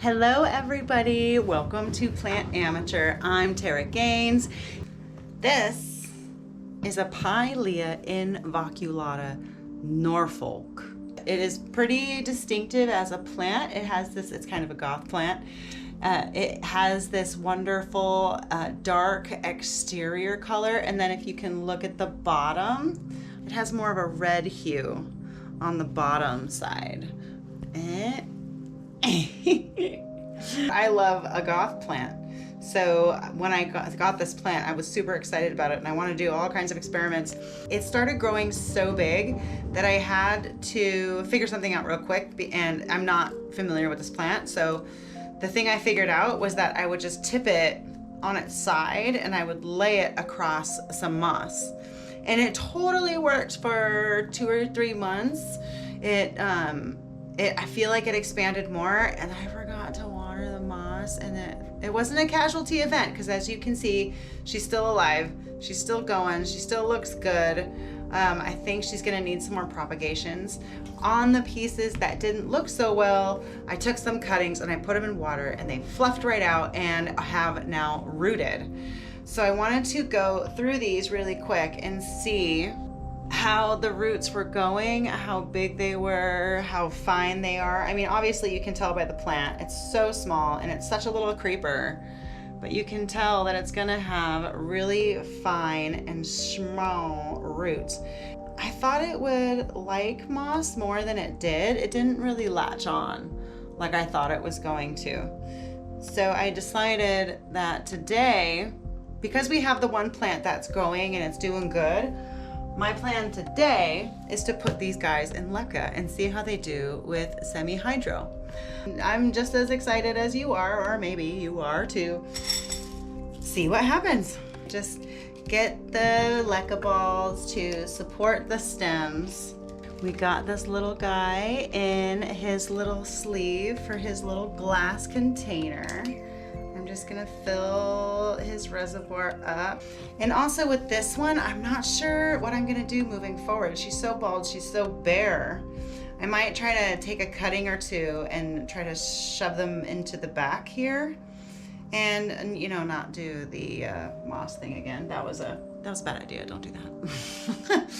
Hello everybody, welcome to Plant Amateur. I'm Tara Gaines. This is a Pilea involucrata Norfolk. It is pretty distinctive as a plant. It has this, it's kind of a goth plant. It has this wonderful dark exterior color, and then if you can look at the bottom, it has more of a red hue on the bottom side. I love a goth plant. So when I got this plant, I was super excited about it and I want to do all kinds of experiments. It started growing so big that I had to figure something out real quick, and I'm not familiar with this plant. So the thing I figured out was that I would just tip it on its side and I would lay it across some moss. And it totally worked for 2 or 3 months. I feel like it expanded more, and I forgot to water the moss, and it wasn't a casualty event, because as you can see, she's still alive, she's still going, she still looks good. I think she's gonna need some more propagations. On the pieces that didn't look so well, I took some cuttings and I put them in water and they fluffed right out and have now rooted. So I wanted to go through these really quick and see how the roots were going, how big they were, how fine they are. I mean, obviously you can tell by the plant. It's so small and it's such a little creeper, but you can tell that it's gonna have really fine and small roots. I thought it would like moss more than it did. It didn't really latch on like I thought it was going to. So I decided that today, because we have the one plant that's growing and it's doing good, my plan today is to put these guys in leca and see how they do with semi-hydro. I'm just as excited as you are, or maybe you are, to see what happens. Just get the leca balls to support the stems. We got this little guy in his little sleeve for his little glass container. I'm just gonna fill his reservoir up. And also with this one, I'm not sure what I'm gonna do moving forward. She's so bald, she's so bare. I might try to take a cutting or two and try to shove them into the back here. And you know, not do the moss thing again. That was a bad idea, don't do that.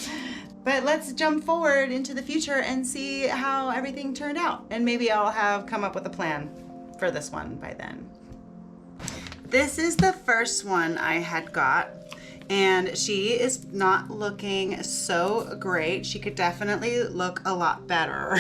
But let's jump forward into the future and see how everything turned out. And maybe I'll have come up with a plan for this one by then. This is the first one I had got, and she is not looking so great. She could definitely look a lot better.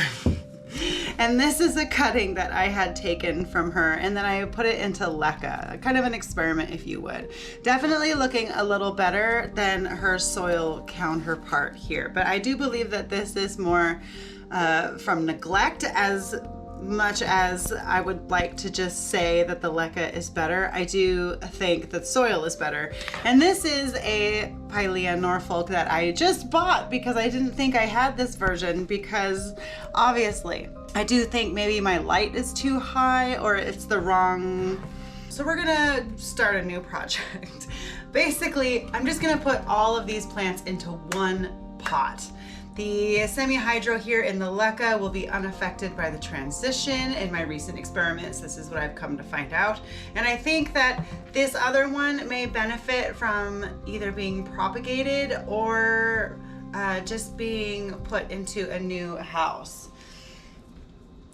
And this is a cutting that I had taken from her, and then I put it into leca, kind of an experiment if you would. Definitely looking a little better than her soil counterpart here, but I do believe that this is more from neglect. As much as I would like to just say that the leca is better, I do think that soil is better. And this is a Pilea Norfolk that I just bought because I didn't think I had this version, because obviously I do think maybe my light is too high or it's the wrong. So we're gonna start a new project. Basically, I'm just gonna put all of these plants into one pot. The semi-hydro here in the leca will be unaffected by the transition. In my recent experiments, this is what I've come to find out. And I think that this other one may benefit from either being propagated or just being put into a new house.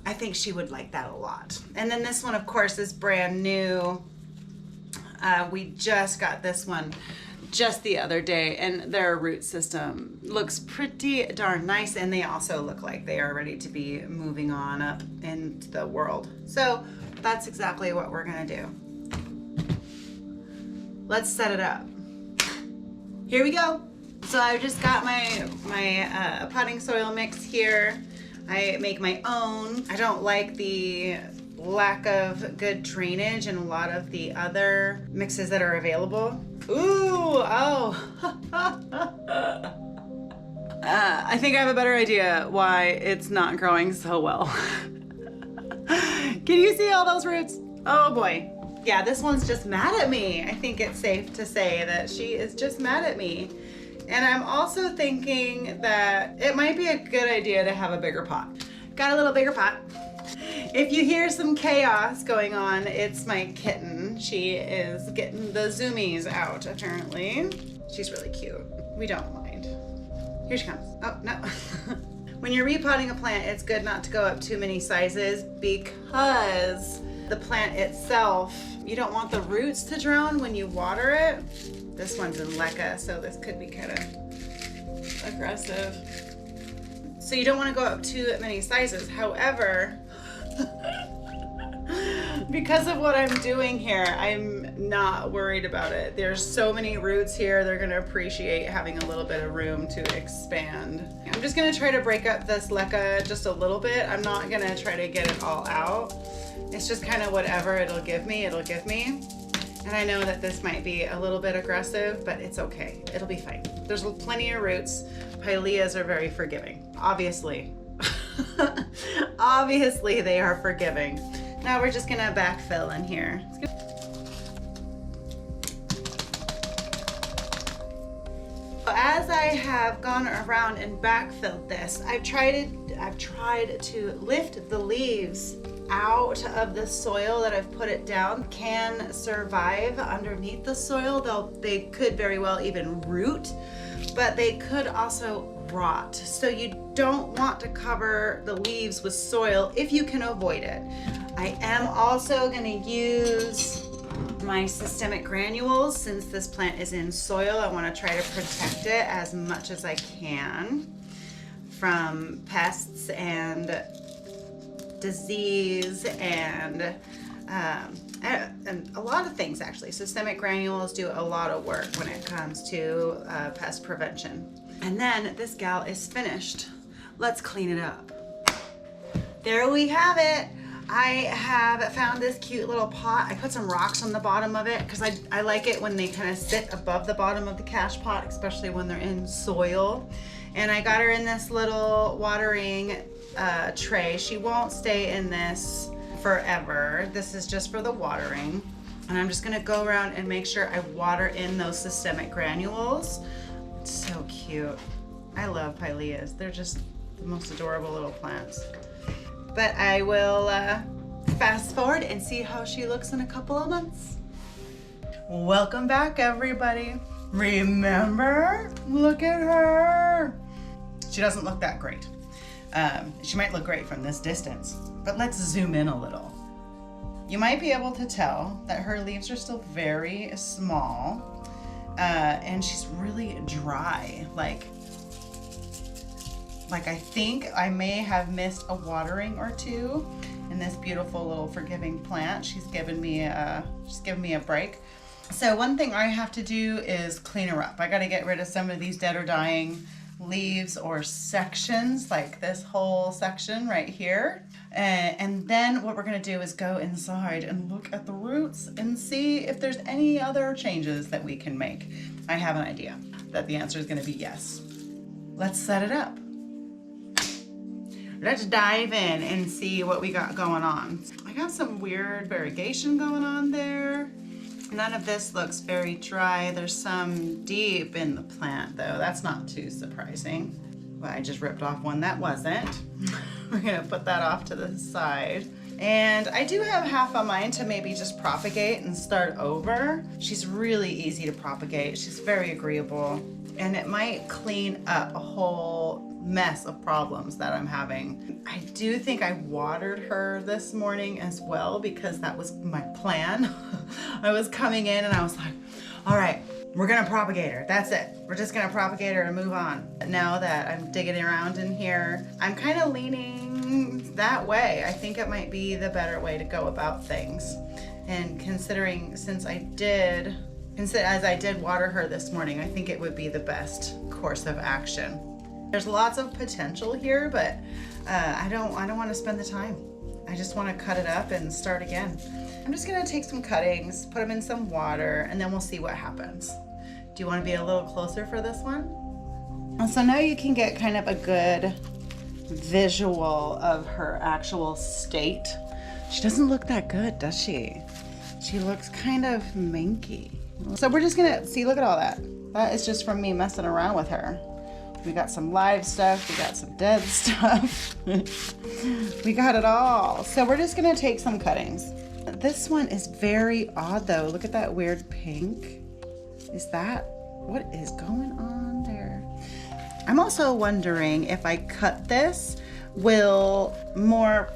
I think she would like that a lot. And then this one, of course, is brand new. We just got this one just the other day, and their root system looks pretty darn nice, and they also look like they are ready to be moving on up into the world. So that's exactly what we're gonna do. Let's set it up. Here we go. So I've just got my potting soil mix here. I make my own. I don't like the lack of good drainage in a lot of the other mixes that are available. Ooh, oh. I think I have a better idea why it's not growing so well. Can you see all those roots? Oh boy. Yeah, this one's just mad at me. I think it's safe to say that she is just mad at me. And I'm also thinking that it might be a good idea to have a bigger pot. Got a little bigger pot. If you hear some chaos going on, it's my kitten. She is getting the zoomies out, apparently. She's really cute. We don't mind. Here she comes. Oh, no. When you're repotting a plant, it's good not to go up too many sizes because the plant itself, you don't want the roots to drown when you water it. This one's in leca, so this could be kind of aggressive. So you don't want to go up too many sizes. However, because of what I'm doing here, I'm not worried about it. There's so many roots here, they're gonna appreciate having a little bit of room to expand. I'm just gonna try to break up this leca just a little bit. I'm not gonna try to get it all out. It's just kind of whatever it'll give me, it'll give me. And I know that this might be a little bit aggressive, but it's okay. It'll be fine. There's plenty of roots. Pileas are very forgiving, obviously. Obviously they are forgiving. Now we're just gonna backfill in here. As I have gone around and backfilled this, I've tried to lift the leaves out of the soil that I've put it down. Can survive underneath the soil, they could very well even root, but they could also rot. So you don't want to cover the leaves with soil if you can avoid it. I am also going to use my systemic granules. Since this plant is in soil, I want to try to protect it as much as I can from pests and disease and a lot of things actually. Systemic granules do a lot of work when it comes to pest prevention. And then this gal is finished. Let's clean it up. There we have it. I have found this cute little pot. I put some rocks on the bottom of it because I like it when they kind of sit above the bottom of the cache pot, especially when they're in soil. And I got her in this little watering tray. She won't stay in this forever. This is just for the watering. And I'm just gonna go around and make sure I water in those systemic granules. It's so cute. I love Pileas. They're just the most adorable little plants. But I will fast forward and see how she looks in a couple of months. Welcome back, everybody. Remember? Look at her. She doesn't look that great. She might look great from this distance, but let's zoom in a little. You might be able to tell that her leaves are still very small, and she's really dry. Like I think I may have missed a watering or two in this beautiful little forgiving plant. She's given me a break. So one thing I have to do is clean her up. I got to get rid of some of these dead or dying leaves or sections, like this whole section right here. And then what we're going to do is go inside and look at the roots and see if there's any other changes that we can make. I have an idea that the answer is going to be yes. Let's set it up. Let's dive in and see what we got going on. I got some weird variegation going on there. None of this looks very dry. There's some deep in the plant though. That's not too surprising. Well, I just ripped off one that wasn't. We're gonna put that off to the side. And I do have half of mine to maybe just propagate and start over. She's really easy to propagate. She's very agreeable. And it might clean up a whole mess of problems that I'm having. I do think I watered her this morning as well because that was my plan. I was coming in and I was like, all right, we're gonna propagate her. That's it. We're just gonna propagate her and move on. Now that I'm digging around in here, I'm kind of leaning that way. I think it might be the better way to go about things. And considering as I did water her this morning, I think it would be the best course of action. There's lots of potential here, but I don't want to spend the time. I just want to cut it up and start again. I'm just going to take some cuttings, put them in some water, and then we'll see what happens. Do you want to be a little closer for this one? And so now you can get kind of a good visual of her actual state. She doesn't look that good, does she? She looks kind of minky. So we're just gonna see, look at all that. That is just from me messing around with her. We got some live stuff, we got some dead stuff. We got it all. So we're just gonna take some cuttings. This one is very odd though. Look at that weird pink. What is going on there? I'm also wondering if I cut this, will more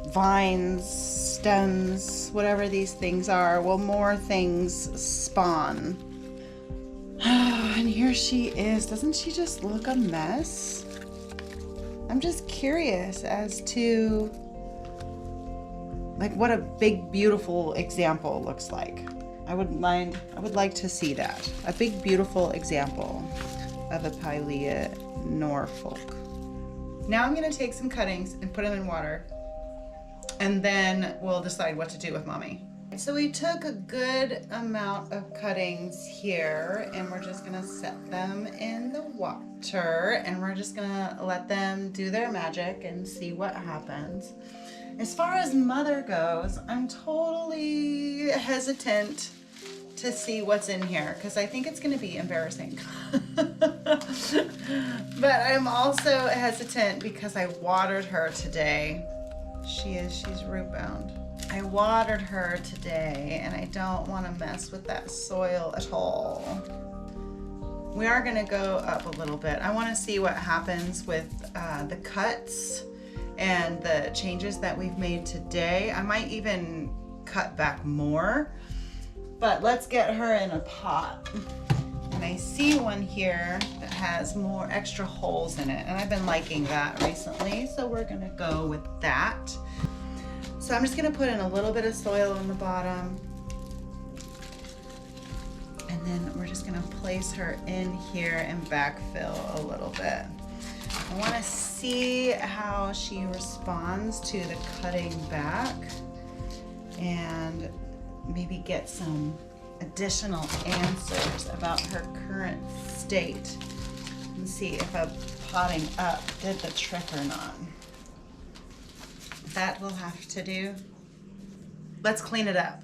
vines, stems, whatever these things are, will more things spawn? And here she is. Doesn't she just look a mess? I'm just curious as to like what a big, beautiful example looks like. I would like to see that. A big, beautiful example of a Pilea Norfolk. Now I'm gonna take some cuttings and put them in water, and then we'll decide what to do with Mommy. So we took a good amount of cuttings here, and we're just gonna set them in the water, and we're just gonna let them do their magic and see what happens. As far as Mother goes, I'm totally hesitant to see what's in here because I think it's gonna be embarrassing. But I'm also hesitant because I watered her today. She's root bound. I watered her today and I don't want to mess with that soil at all. We are going to go up a little bit. I want to see what happens with the cuts and the changes that we've made today. I might even cut back more, but let's get her in a pot. And I see one here that has more extra holes in it, and I've been liking that recently, so we're going to go with that. So I'm just gonna put in a little bit of soil on the bottom, and then we're just gonna place her in here and backfill a little bit. I wanna see how she responds to the cutting back and maybe get some additional answers about her current state and see if a potting up did the trick or not. That we'll have to do. Let's clean it up.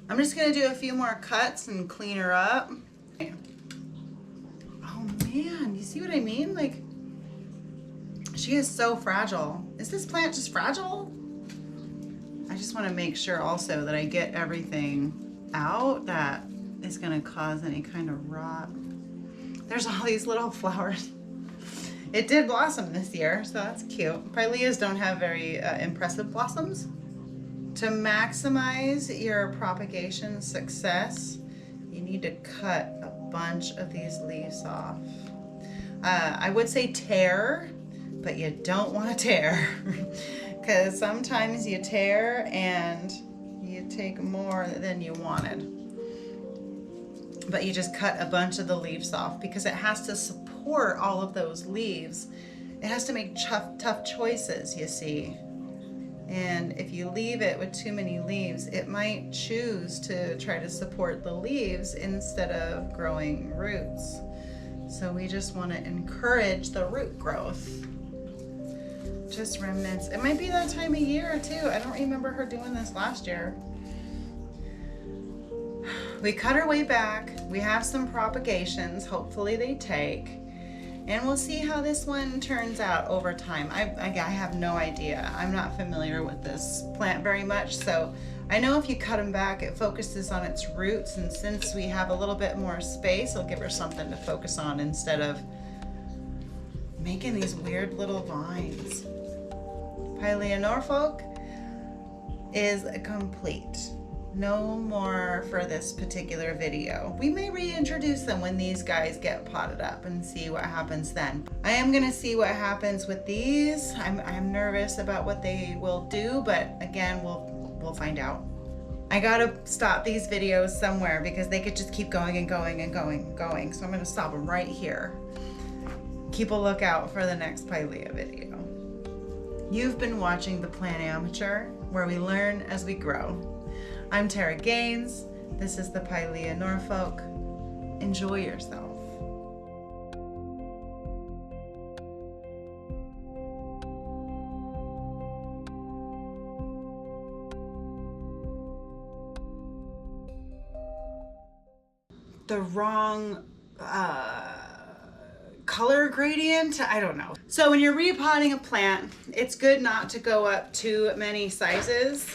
I'm just gonna do a few more cuts and clean her up. Oh man, you see what I mean? Like, she is so fragile. Is this plant just fragile? I just wanna make sure also that I get everything out that is gonna cause any kind of rot. There's all these little flowers. It did blossom this year, so that's cute. Pileas don't have very impressive blossoms. To maximize your propagation success, you need to cut a bunch of these leaves off. I would say tear, but you don't want to tear because sometimes you tear and you take more than you wanted. But you just cut a bunch of the leaves off because it has to support all of those leaves. It has to make tough choices, you see. And if you leave it with too many leaves, it might choose to try to support the leaves instead of growing roots. So we just want to encourage the root growth. Just remnants. It might be that time of year too. I don't remember her doing this last year. We cut her way back. We have some propagations. Hopefully they take. And we'll see how this one turns out over time. I have no idea. I'm not familiar with this plant very much, so I know if you cut them back, it focuses on its roots, and since we have a little bit more space, it'll give her something to focus on instead of making these weird little vines. Pilea Norfolk is complete. No more for this particular video. We may reintroduce them when these guys get potted up and see what happens then. I am gonna see what happens with these. I'm nervous about what they will do, but again, we'll find out. I gotta stop these videos somewhere because they could just keep going and going and going and going. So I'm gonna stop them right here. Keep a lookout for the next Pilea video. You've been watching The Plant Amateur, where we learn as we grow. I'm Tara Gaines. This is the Pilea Norfolk. Enjoy yourself. The wrong color gradient. I don't know. So when you're repotting a plant, it's good not to go up too many sizes.